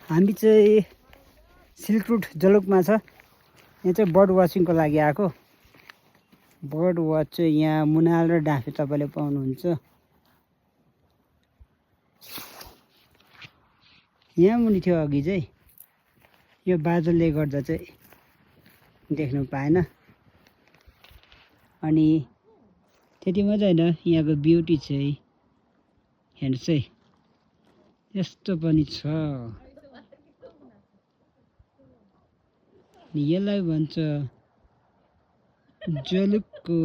हामी चाहिँ silk route जलुकमा छ। यहाँ चाहिँ बर्ड वाचिङको लागि आएको। बर्ड वाच चाहिँ यहाँ मुनाल र डाँफे तपाईँले पाउनुहुन्छ। यहाँ मुनि थियो अघि चाहिँ, यो बादलले गर्दा चाहिँ देख्नु पाएन। अनि त्यति मात्रै होइन, यहाँको ब्युटी चाहिँ हेर्नुहोस् है, यस्तो पनि छ। यसलाई भन्छ जलुकको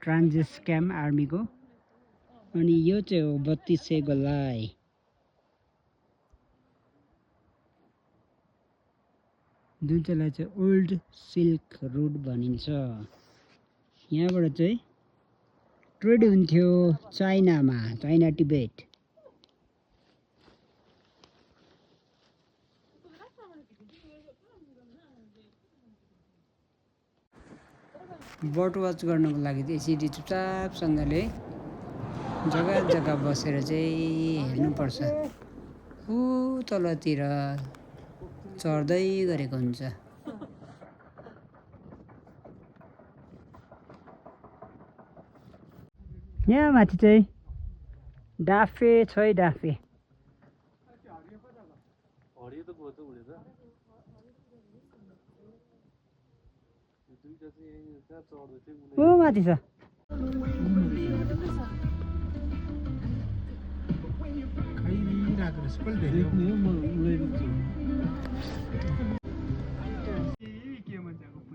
ट्रान्जिट क्याम्प आर्मीको। अनि यो चाहिँ हो 32 गोलाई, जुन चाहिँलाई चाहिँ ओल्ड सिल्क रुट भनिन्छ। यहाँबाट चाहिँ ट्रेड हुन्थ्यो चाइनामा, चाइना टिबेट। बर्ड वाच गर्नको लागि चाहिँ यसरी चुपचापसँगले जग्गा जग्गा बसेर चाहिँ हेर्नुपर्छ। ऊ तलतिर चढ्दै गरेको हुन्छ। यहाँ माथि चाहिँ डाँफे छ है, डाँफे। ऊ माथि छ।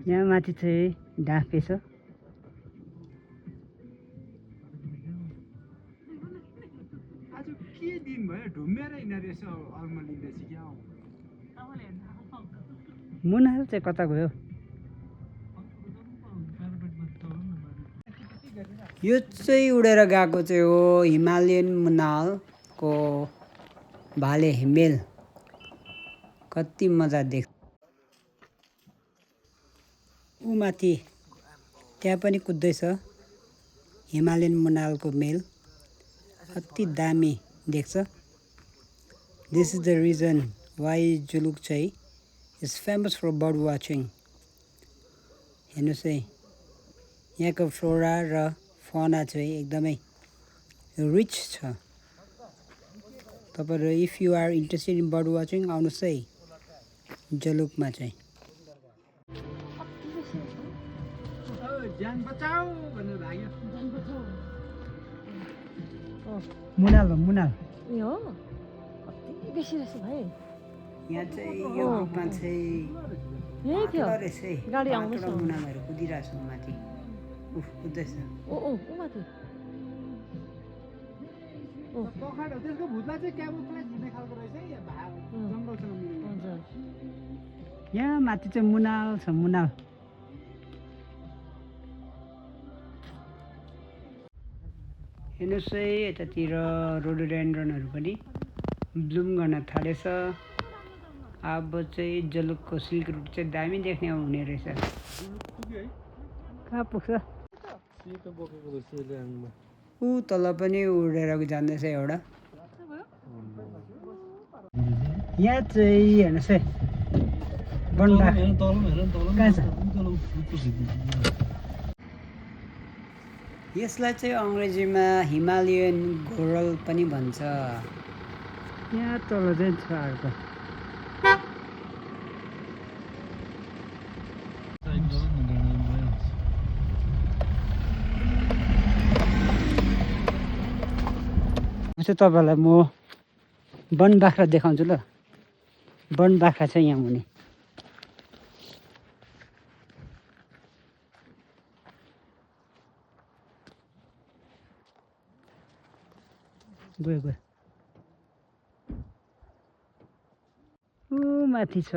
यहाँ माथि चाहिँ डाँफे छ। मुनाल चाहिँ कता गयो? यो चाहिँ उडेर गएको चाहिँ हो हिमालयन मुनालको भाले हिमेल। कति मजा देख्छ। ऊ माथि त्यहाँ पनि कुद्दैछ हिमालयन मुनालको मेल। कति दामी देख्छ। This is the reason why Zuluk चाहिँ is famous for bird watching. हेर्नुहोस् है, यहाँको फ्लोरा र फौना चाहिँ एकदमै रिच छ। तपाईँहरू if you are interested in bird watching आउनुहोस् है जलुकमा चाहिँ। मुनाल हो, मुनाल। यो कति बेसी रहेछ भाइ। यहाँ चाहिँ यो ग्रुपमा चाहिँ यही थियो गाडी आउँदैछ। मुनालहरू कुदिरहेको छ माथि। उफ, कुद्दैछ। ओ ओ ऊ माथि। त्यसको भुतलाई चाहिँ क्यामोफ्लेज हुने खालको रहेछ है, जङ्गलसँग मिल्ने। यहाँ माथि चाहिँ मुनाल छ, मुनाल। हेर्नुहोस् है, यतातिर रोडोडेन्ड्रनहरू पनि ब्लुम गर्न थालेछ। अब चाहिँ जलुकको सिल्क रुट चाहिँ दामी देख्ने हुने रहेछ। कहाँ पुग्छ? ऊ तल पनि उडेर जाँदैछ एउटा। यहाँ चाहिँ हेर्नुहोस् है, बनबाख कहाँ छ? यसलाई चाहिँ अङ्ग्रेजीमा हिमालयन घोरल पनि भन्छ। यहाँ तल चाहिँ छ अर्को। चाहिँ तपाईँलाई म बनबाख्रा देखाउँछु ल। बनबाख्रा छ यहाँ मुनि। गयो गयो। ऊ माथि छ।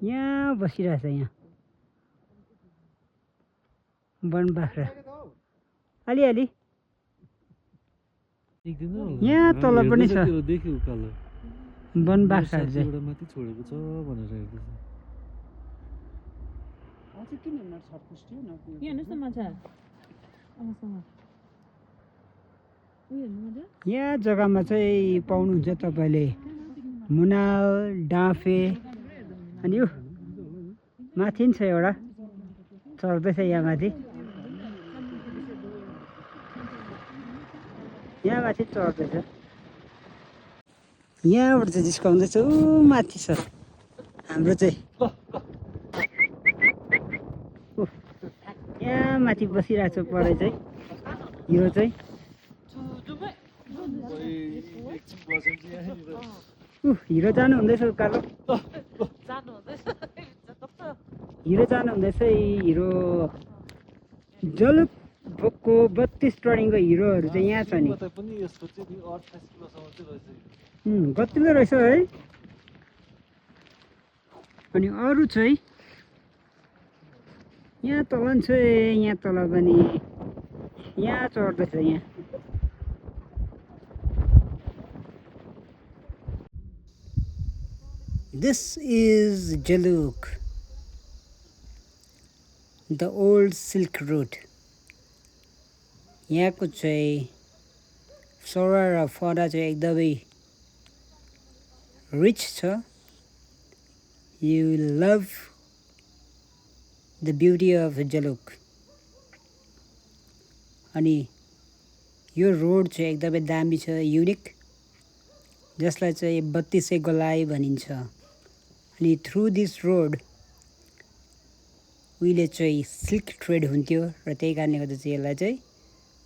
यहाँ बसिरहेछ। यहाँ बनबाख्रा अलिअलि। यहाँ तल पनि छ बनबाख्राहरू चाहिँ। चाहिँ किन नछटपुस्टियो यहाँ हेर्नुहोस् न माछा आमासँग उयो हेर्नु माछा यहाँ जग्गामा चाहिँ पाउनुहुन्छ तपाईँले मुनाल डाँफे अनि यो माथि नि छ एउटा चढ्दैछ यहाँ माथि यहाँ माथि चढ्दैछ यहाँबाट चाहिँ जिस्काउँदैछ ऊ माथि छ हाम्रो चाहिँ यहाँ माथि बसिरहेको छ पढाइ चाहिँ हिरो चाहिँ हिरो जानु हुँदैछ उकालो हिरो जानु हुँदैछ हिरो जलुकको 32 टर्निङको हिरोहरू चाहिँ यहाँ छ नि गतिलो रहेछ है अनि अरू चाहिँ यहाँ तल नि छ यहाँ तल पनि यहाँ चढ्दैछ यहाँ This is Jaluk, the old Silk Route. यहाँको चाहिँ सौरा र फरा चाहिँ एकदमै रिच छ. You will love the beauty of Jaluk. अनि यो रोड चाहिँ एकदमै दामी छ, युनिक, जसलाई चाहिँ 32 गोलाई भनिन्छ. अनि थ्रु दिस रोड उहिले चाहिँ सिल्क ट्रेड हुन्थ्यो र त्यही कारणले गर्दा चाहिँ यसलाई चाहिँ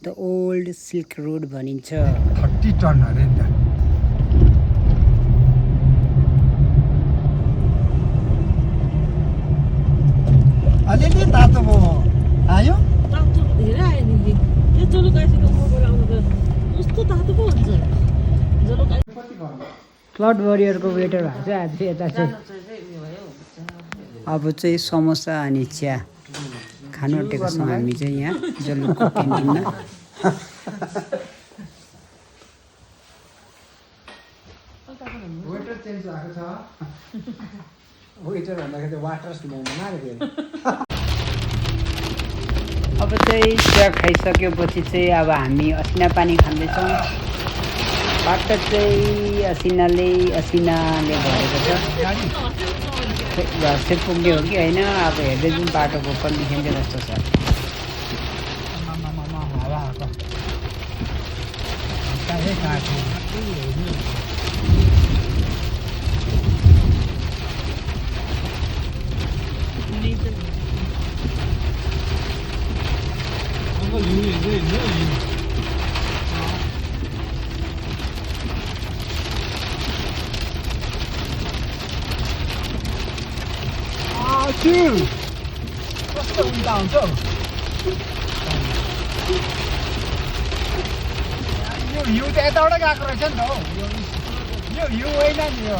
द ओल्ड सिल्क रोड भनिन्छ. 30 टन अरे नि त. अलिअलि तातो भयो आयो तातो धेरै आयो नि यो जलुक आइसक्यो मोटर आउनु त कस्तो तातो पो हुन्छ जलुक फ्लड वरियरको वेटर भएको चाहिँ आज यता चाहिँ अब चाहिँ समोसा अनि चिया खानु आँटेको छौँ हामी चाहिँ यहाँ जलुकको क्यान्टिनमा. वेटर चेन्ज भएको छ. वेटर भन्दाखेरि वाटर मारेको. अब चाहिँ चिया खाइसकेपछि चाहिँ अब हामी असिना पानी खाँदैछौँ. बाटो चाहिँ असिनाले भरेको छ. घर चाहिँ पुग्यो हो कि होइन अब हेर्दै जुन बाटोको कन्डिसन चाहिँ कस्तो छ. कस्तो उल्टा हुन्छ हौ. यो हिउँ त यताबाट गएको रहेछ नि त हौ. यो हिउँ होइन नि यो.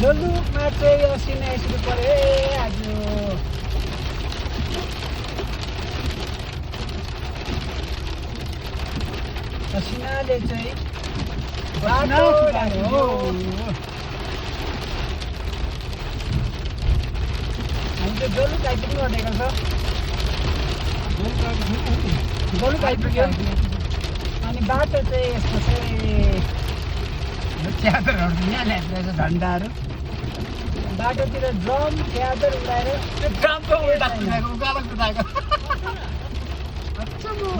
जलुकमा चाहिँ असिना यसरी पऱ्यो आज. असिनाले चाहिँ बाटो लाग्यो. हामी चाहिँ जलुक आइपुग्नु आँटेको छ. जलुक आइपुग्यो अनि बाटो चाहिँ यस्तो चाहिँ च्यादरहरू यहाँ ल्याइरहेछ झन्डाहरू. बाटोतिर ड्रम च्यादर उडाएर त्यो ड्रम त उल्टा कुदाएको उकालो कुदाएको.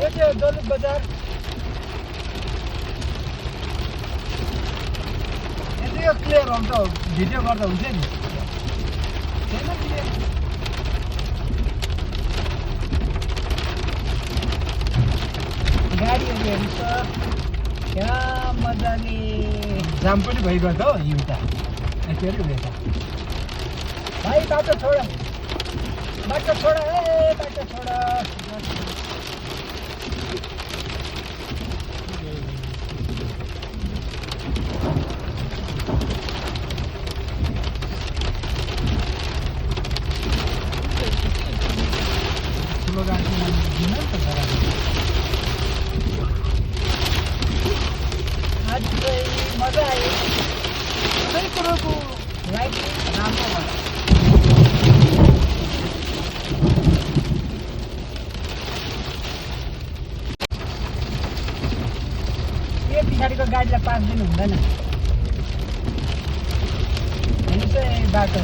यो चाहिँ जलुक बजार. यो क्लियर हुन्छ भिडियो गर्दा हुन्छ नि. गाडीहरू हेर्नु छ यहाँ मजाले. जाम पनि भइगयो त हौ हिउँ त. के अरे उयो त भाइ बाटो छोड, बाटो छोड, ए बाटो छोड. ठुलो गाडी दिनु नि त. आज चाहिँ मजा आयो सबै कुरोको लाइफ राम्रो भयो यो पछाडिको गाडीलाई पास दिनु हुँदैन हेर्नुहोस् है बाटो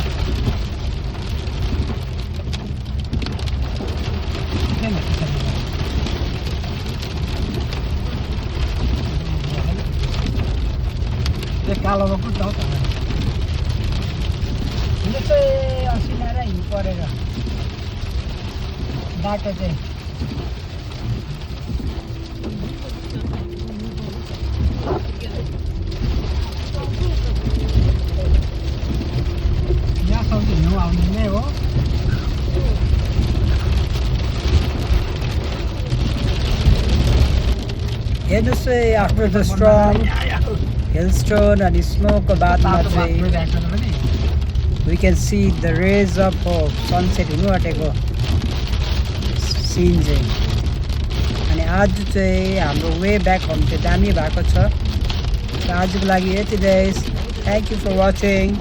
त्यो कालोमा कुद्छ हौ यो चाहिँ असिना र हिँड परेर बाटो चाहिँ यहाँसम्म चाहिँ हिउँ आउने नै हो हेर्नुहोस् है आफ्टर द स्ट्रङ हिलस्टोन अनि स्मोकको बादमा चाहिँ we can see the rays of sunset हुनु आँटेको सिन चाहिँ अनि आज चाहिँ हाम्रो वे ब्याक होम चाहिँ दामी भएको छ र आजको लागि यति guys thank you for watching